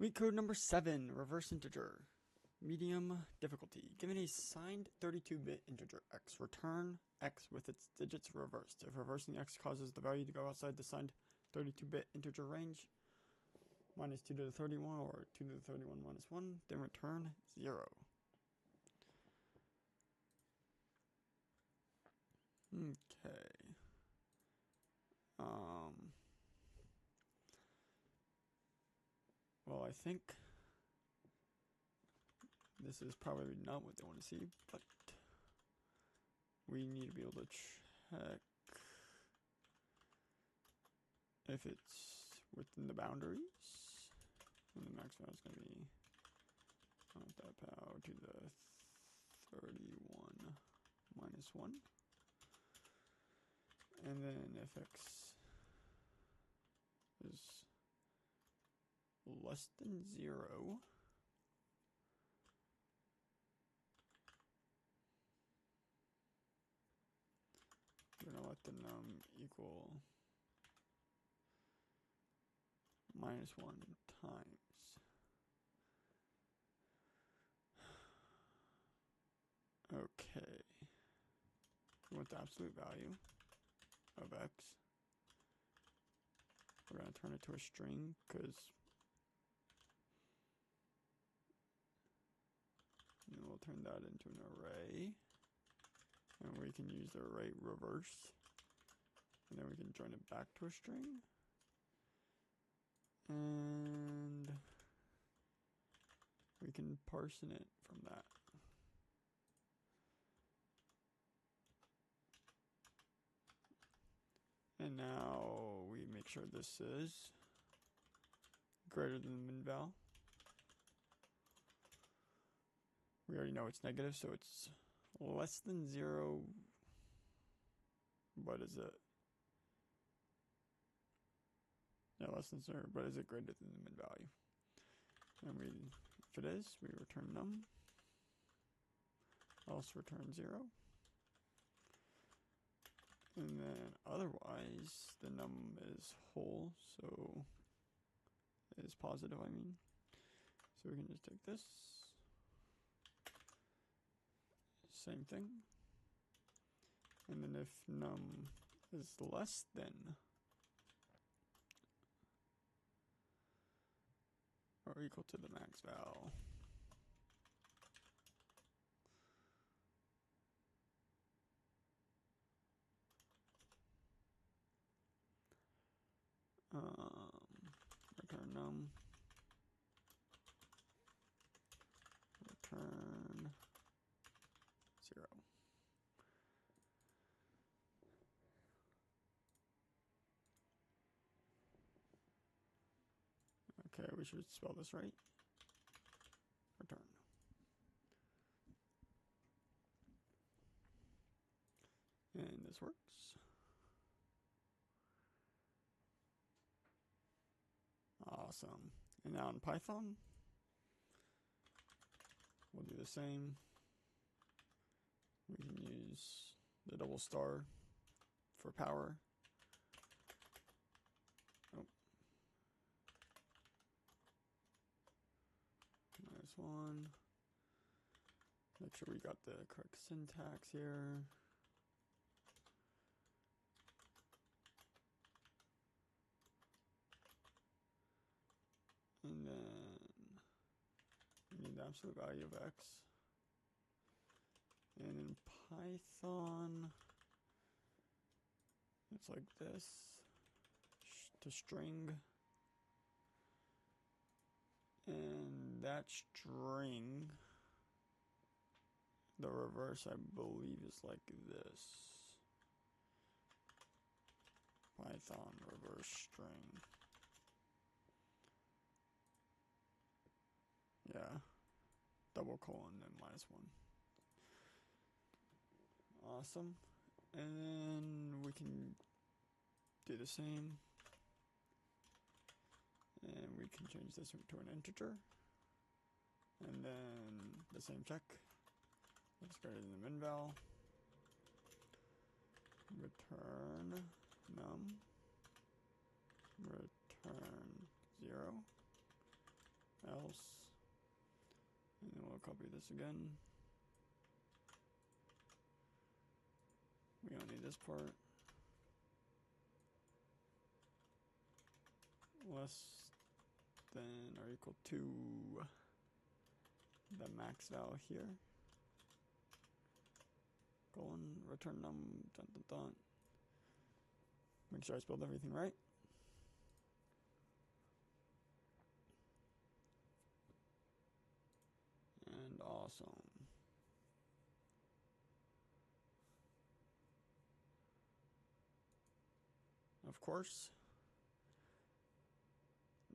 Leet code number 7, reverse integer. Medium difficulty. Given a signed 32-bit integer x, return x with its digits reversed. If reversing x causes the value to go outside the signed 32-bit integer range, minus 2 to the 31 or 2 to the 31 minus 1, then return 0. Okay. Well, I think this is probably not what they want to see, but we need to be able to check if it's within the boundaries. And the max value is going to be that power to the 31 minus 1. And then if x is less than 0, we're going to let the num equal minus 1 times. Okay. We want the absolute value of x. We're going to turn it to a string because then we'll turn that into an array. And we can use the array reverse. And then we can join it back to a string. And we can parse it from that. And now we make sure this is greater than the min val. We already know it's negative, so it's less than 0. What is it? Yeah, less than 0, but is it greater than the min value? And if it is, we return num. Else return 0. And then otherwise, the num is whole, so it is positive, I mean. So we can just take this. Same thing. And then if num is less than or equal to the max val, return num, return 0. Okay, we should spell this right. Return. And this works. Awesome. And now in Python, we'll do the same. We can use the double star for power. Oh. Minus 1. Make sure we got the correct syntax here. And then we need the absolute value of x. And in Python, it's like this, to string. And that string, the reverse, I believe, is like this. Python reverse string. Yeah. Double colon and minus 1. Awesome. And then we can do the same. And we can change this to an integer. And then the same check. Looks greater than the min val. Return num. Return 0. else, and then we'll copy this again. We don't need this part. Less than or equal to the max value here. Colon, return num, dun dun dun. Make sure I spelled everything right. And awesome. Of course,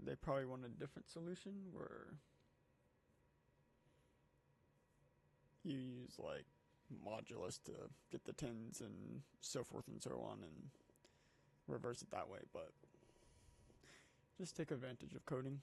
they probably want a different solution where you use like modulus to get the tens and so forth and so on and reverse it that way, but just take advantage of coding.